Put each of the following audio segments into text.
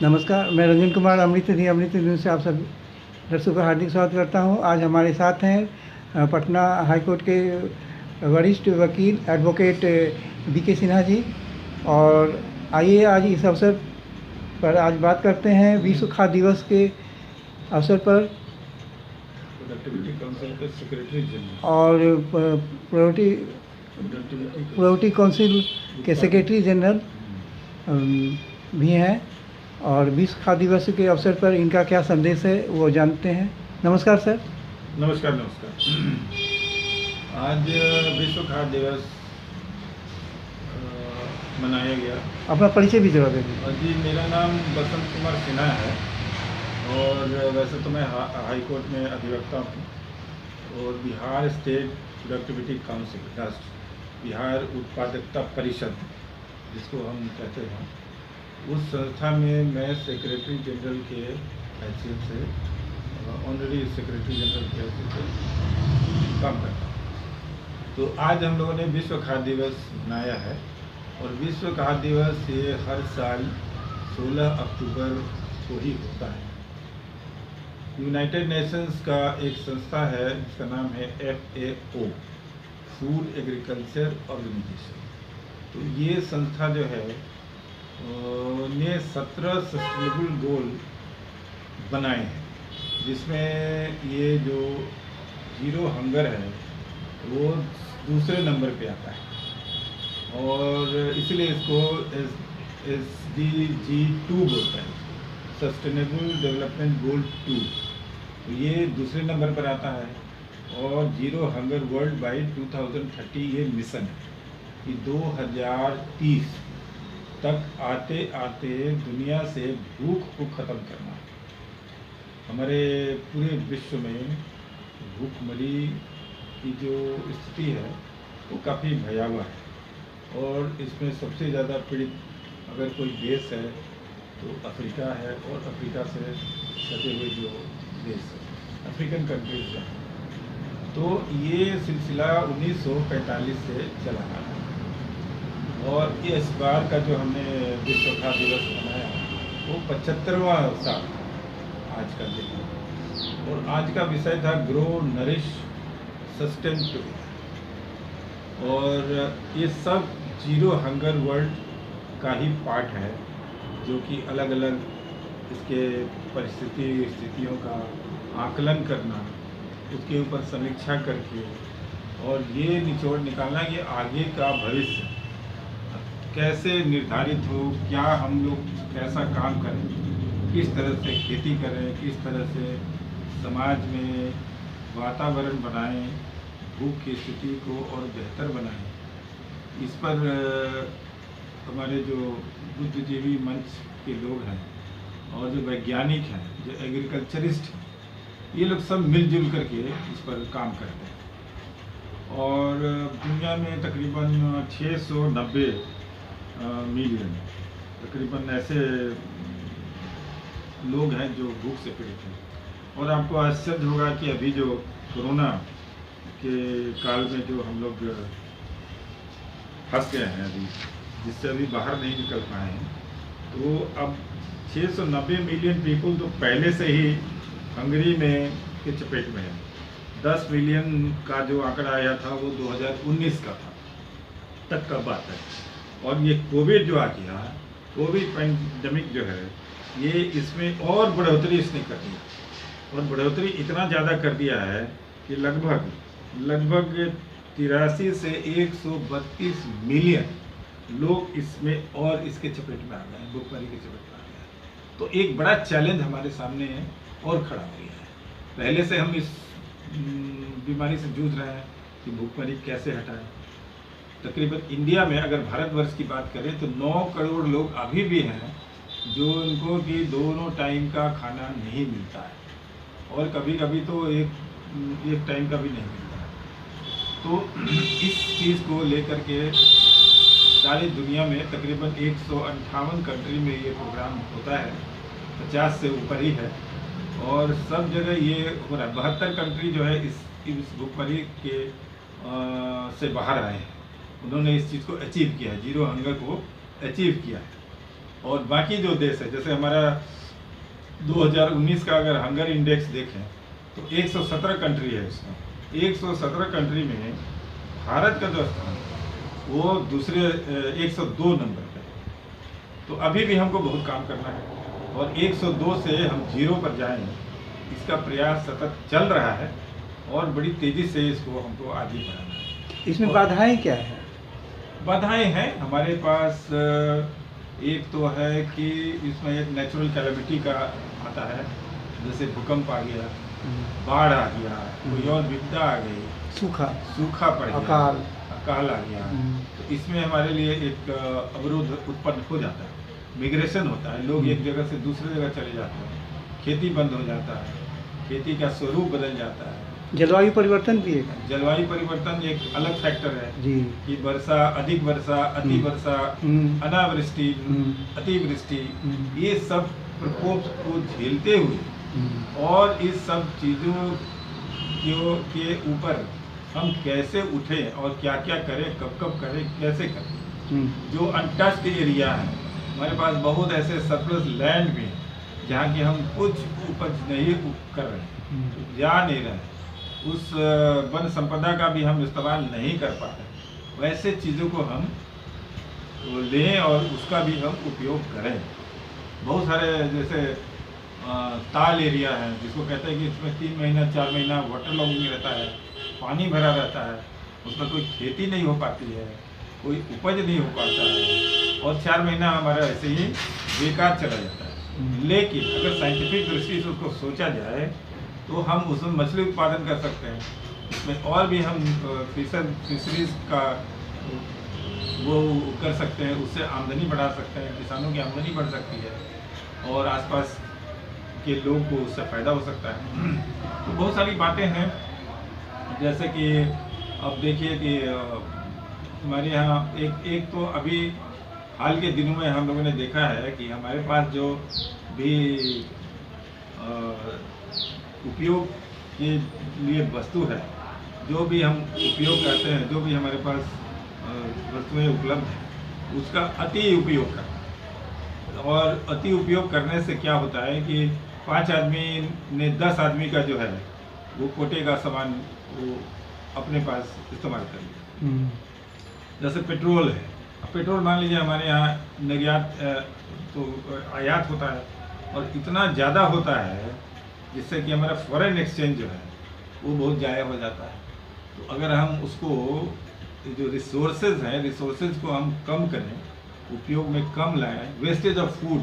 नमस्कार, मैं रंजन कुमार अमृत न्यूज़ से आप सभी दर्शकों का हार्दिक स्वागत करता हूं। आज हमारे साथ हैं पटना हाई कोर्ट के वरिष्ठ वकील एडवोकेट बीके सिन्हा जी। और आइए आज इस अवसर पर आज बात करते हैं विश्व खाद्य दिवस के अवसर पर प्रोडक्टिविटी काउंसिल के सेक्रेटरी जनरल और प्रोडक्टिविटी काउंसिल के सेक्रेटरी जनरल भी हैं। और विश्व खाद्य दिवस के अवसर पर इनका क्या संदेश है वो जानते हैं। नमस्कार सर। नमस्कार। आज विश्व खाद्य दिवस मनाया गया। अपना परिचय भी जरा दें। जी, मेरा नाम बसंत कुमार सिन्हा है और वैसे तो मैं हाई कोर्ट में अधिवक्ता हूँ और Bihar state productivity council, Bihar उत्पादकता परिषद जिसको हम कहते हैं, उस संस्था में मैं सेक्रेटरी जनरल के हैसियत से ऑनरेरी सेक्रेटरी जनरल के हैसियत से काम करता हूँ। तो आज हम लोगों ने विश्व खाद्य दिवस मनाया है और विश्व खाद्य दिवस ये हर साल 16 अक्टूबर को ही होता है। यूनाइटेड नेशंस का एक संस्था है जिसका नाम है FAO, फूड एग्रीकल्चर ऑर्गेनाइजेशन। तो ये संस्था जो है ने 17 सस्टेनेबल गोल बनाए हैं, जिसमें ये जो जीरो हंगर है वो दूसरे नंबर पे आता है और इसलिए इसको SDG 2 बोलते हैं, सस्टेनेबल डेवलपमेंट गोल 2। तो ये दूसरे नंबर पर आता है और जीरो हंगर वर्ल्ड बाय 2030 ये मिशन है कि 2030 तक आते आते दुनिया से भूख को ख़त्म करना। हमारे पूरे विश्व में भूखमरी की जो स्थिति है वो काफ़ी भयावह है और इसमें सबसे ज़्यादा पीड़ित अगर कोई देश है तो अफ्रीका है और अफ्रीका से सटे हुए जो देश है, अफ्रीकन कंट्रीज हैं। तो ये सिलसिला 1945 से चला आ रहा है और इस बार का जो हमने विश्व खाद्य दिवस मनाया वो 75वां साल आज का दिन है और आज का विषय था ग्रो नरिश सस्टेन टू। और ये सब जीरो हंगर वर्ल्ड का ही पार्ट है जो कि अलग अलग इसके स्थितियों का आकलन करना, उसके ऊपर समीक्षा करके और ये निचोड़ निकालना कि आगे का भविष्य कैसे निर्धारित हो, क्या हम लोग कैसा काम करें, किस तरह से खेती करें, किस तरह से समाज में वातावरण बनाएं, भूख की स्थिति को और बेहतर बनाएं। इस पर हमारे जो बुद्धिजीवी मंच के लोग हैं और जो वैज्ञानिक हैं, जो एग्रीकल्चरिस्ट हैं, ये लोग सब मिलजुल करके इस पर काम करते हैं। और दुनिया में तकरीबन 690 मिलियन तकरीबन ऐसे लोग हैं जो भूख से पीड़ित हैं। और आपको आश्चर्य होगा कि अभी जो कोरोना के काल में जो हम लोग फंस गए हैं, अभी जिससे अभी बाहर नहीं निकल पाए हैं, तो अब 690 मिलियन पीपल तो पहले से ही हंगरी में के चपेट में है। 10 मिलियन का जो आंकड़ा आया था वो 2019 का था तक का बात है। और ये कोविड जो आ गया, कोविड पैंडमिक जो है, ये इसमें और बढ़ोतरी इसने कर दिया और बढ़ोतरी इतना ज़्यादा कर दिया है कि लगभग 83 से 132 मिलियन लोग इसमें और इसके चपेट में आ गए हैं, भूखमरी के चपेट में आ गए हैं। तो एक बड़ा चैलेंज हमारे सामने है और खड़ा हो गया है। पहले से हम इस बीमारी से जूझ रहे हैं कि भूखमरी कैसे हटाएं। तकरीबन इंडिया में अगर भारतवर्ष की बात करें तो 9 करोड़ लोग अभी भी हैं जो इनको कि दोनों टाइम का खाना नहीं मिलता है और कभी कभी तो एक टाइम का भी नहीं मिलता है। तो इस चीज़ को लेकर के सारी दुनिया में तकरीबन 158 कंट्री में ये प्रोग्राम होता है, 50 से ऊपर ही है और सब जगह ये हो रहा है। 72 कंट्री जो है इस भूखमरी के से बाहर आए हैं, उन्होंने इस चीज़ को अचीव किया है, जीरो हंगर को अचीव किया है। और बाकी जो देश है, जैसे हमारा 2019 का अगर हंगर इंडेक्स देखें तो 117 कंट्री है इसमें। 117 कंट्री में भारत का जो स्थान वो दूसरे 102 नंबर पे। तो अभी भी हमको बहुत काम करना है और 102 से हम 0 पर जाएं, इसका प्रयास सतत चल रहा है और बड़ी तेज़ी से इसको हमको आगे बढ़ाना है। इसमें बाधाएं क्या है? बाधाएं हैं हमारे पास। एक तो है कि इसमें एक नेचुरल कैलेमिटी का आता है, जैसे भूकंप आ गया, बाढ़ आ गया, कोई और विपदा आ गई, सूखा पड़ गया, अकाल आ गया। तो इसमें हमारे लिए एक अवरोध उत्पन्न हो जाता है। मिग्रेशन होता है, लोग एक जगह से दूसरी जगह चले जाते हैं, खेती बंद हो जाता है, खेती का स्वरूप बदल जाता है। जलवायु परिवर्तन भी है। जलवायु परिवर्तन एक अलग फैक्टर है जी, कि वर्षा, अधिक वर्षा, अति वर्षा, अनावृष्टि, अतिवृष्टि, ये सब प्रकोप को झेलते हुए और इस सब चीज़ों के ऊपर हम कैसे उठें और क्या क्या करें, कब कब करें, कैसे करें। जो अनटच्ड एरिया है, हमारे पास बहुत ऐसे सरप्लस लैंड भी हैं जहाँ की हम कुछ उपज नहीं कर रहे, जा नहीं रहे, उस वन संपदा का भी हम इस्तेमाल नहीं कर पाते। वैसे चीज़ों को हम लें और उसका भी हम उपयोग करें। बहुत सारे जैसे ताल एरिया है, जिसको कहते हैं कि इसमें 3 महीना 4 महीना वाटर लॉगिंग रहता है, पानी भरा रहता है, उसमें कोई खेती नहीं हो पाती है, कोई उपज नहीं हो पाता है और 4 महीना हमारा ऐसे ही बेकार चला जाता है। लेकिन अगर साइंटिफिक दृष्टि से उसको सोचा जाए तो हम उसमें मछली उत्पादन कर सकते हैं, इसमें और भी हम फिशरीज का वो कर सकते हैं, उससे आमदनी बढ़ा सकते हैं, किसानों की आमदनी बढ़ सकती है और आसपास के लोग को उससे फ़ायदा हो सकता है। तो बहुत सारी बातें हैं, जैसे कि अब देखिए कि हमारे यहाँ एक तो अभी हाल के दिनों में हम लोगों ने देखा है कि हमारे पास जो भी उपयोग के लिए वस्तु है, जो भी हम उपयोग करते हैं, जो भी हमारे पास वस्तुएं उपलब्ध हैं, उसका अति उपयोग करना। और अति उपयोग करने से क्या होता है कि 5 आदमी ने 10 आदमी का जो है वो कोटे का सामान वो अपने पास इस्तेमाल कर लिया। जैसे पेट्रोल है, पेट्रोल मान लीजिए हमारे यहाँ निर्यात तो आयात होता है और इतना ज़्यादा होता है जिससे कि हमारा फॉरेन एक्सचेंज जो है वो बहुत ज़ाया हो जाता है। तो अगर हम उसको जो रिसोर्सेज हैं, रिसोर्सेज को हम कम करें, उपयोग में कम लाएं, वेस्टेज ऑफ फूड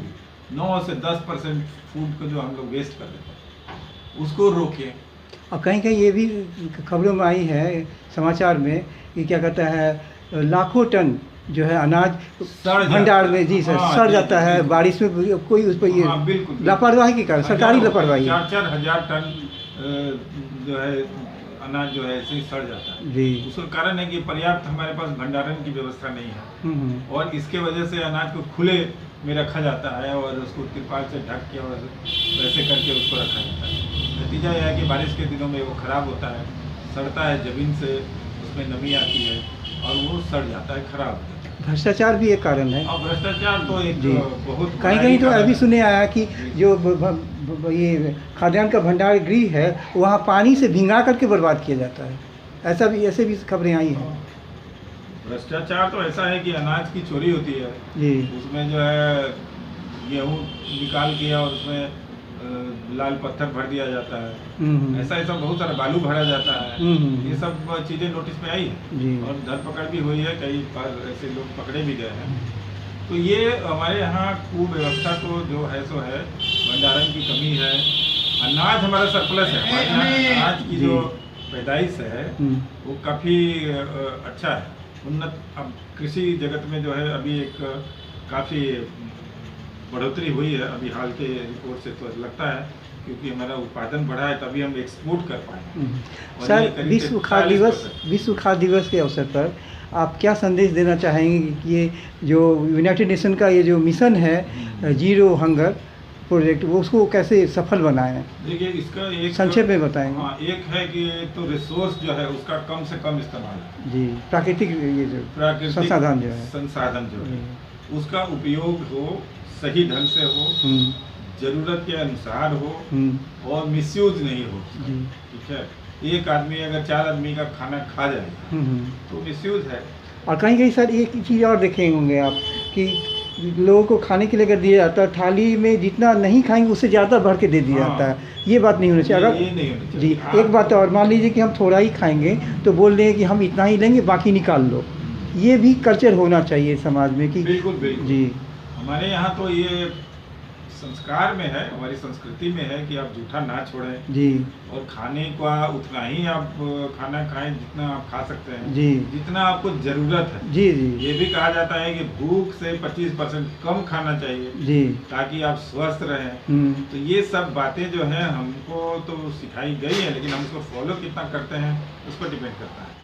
9 से 10% फूड को जो हम लोग वेस्ट कर देते हैं उसको रोकें। और कहीं कहीं ये भी खबरों में आई है समाचार में कि क्या कहता है लाखों टन जो है अनाज भंडार में जी सर सड़ जाता है बारिश में, कोई उस पर ये लापरवाही के कारण, सरकारी लापरवाही। 4-4 हज़ार टन जो है अनाज जो है ऐसे ही सड़ जाता है जी। उसका कारण है कि पर्याप्त हमारे पास भंडारण की व्यवस्था नहीं है और इसके वजह से अनाज को खुले में रखा जाता है और उसको तिरपाल से ढक के और वैसे करके उसको रखा जाता है। नतीजा यह है कि बारिश के दिनों में वो खराब होता है, सड़ता है, ज़मीन से उसमें नमी आती है और वो सड़ जाता है, खराब हो जाता है। भ्रष्टाचार भी एक कारण है। और भ्रष्टाचार तो एक बहुत कहीं कहीं तो अभी सुने आया कि जो ये खाद्यान्न का भंडार गृह है वहाँ पानी से भिंगा करके बर्बाद किया जाता है, ऐसे भी खबरें आई हैं। भ्रष्टाचार तो ऐसा है कि अनाज की चोरी होती है जी, उसमें जो है गेहूँ निकाल के और उसमें लाल पत्थर भर दिया जाता है, ऐसा बहुत सारा बालू भरा जाता है। ये सब चीज़ें नोटिस में आई है और धरपकड़ भी हुई है, कई बार ऐसे लोग पकड़े भी गए हैं। तो ये हमारे यहाँ कुव्यवस्था को जो है सो है, भंडारण की कमी है। अनाज हमारा सरप्लस है, हमारे यहाँ अनाज की जो पैदाइश है वो काफ़ी अच्छा है, उन्नत। अब कृषि जगत में जो है अभी एक काफ़ी बढ़ोतरी हुई है अभी हाल के रिपोर्ट से, तो लगता है क्योंकि हमारा उत्पादन बढ़ा है तभी हम एक्सपोर्ट कर पाए। सर, विश्व खाद्य दिवस के अवसर पर आप क्या संदेश देना चाहेंगे कि ये जो यूनाइटेड नेशन का ये जो मिशन है जीरो हंगर प्रोजेक्ट, वो उसको कैसे सफल बनाएं? देखिए इसका एक संक्षेप में बताएंगे। हाँ, एक है कि तो रिसोर्स जो है उसका कम से कम इस्तेमाल जी, प्राकृतिक ये जो संसाधन जो है उसका उपयोग हो सही ढंग से हो, हम्म, जरूरत के अनुसार हो हम्म, और मिसयूज नहीं हो। जी, ठीक है, एक आदमी अगर 4 आदमी का खाना खा जाएगा हम्म। तो मिसयूज है। और कहीं कहीं सर एक चीज़ और देखे होंगे आप कि लोगों को खाने के लिए अगर दिया जाता है थाली में जितना नहीं खाएंगे उससे ज़्यादा भर के दे दिया हाँ। जाता है। ये बात नहीं होनी चाहिए। ये नहीं होनी जी, चाहिए। एक बात और मान लीजिए कि हम थोड़ा ही खाएंगे तो बोल दें कि हम इतना ही लेंगे बाकी निकाल लो। ये भी कल्चर होना चाहिए समाज में कि बिल्कुल बिल्कुल जी, हमारे यहाँ तो ये संस्कार में है, हमारी संस्कृति में है कि आप जूठा ना छोड़ें जी, और खाने का उतना ही आप खाना खाएं जितना आप खा सकते हैं, जी, जितना आपको ज़रूरत है। जी, जी, ये भी कहा जाता है कि भूख से 25% कम खाना चाहिए जी, ताकि आप स्वस्थ रहें। हम्म, तो ये सब बातें जो हैं हमको तो सिखाई गई है, लेकिन हम उसको फॉलो कितना करते हैं उस पर डिपेंड करता है।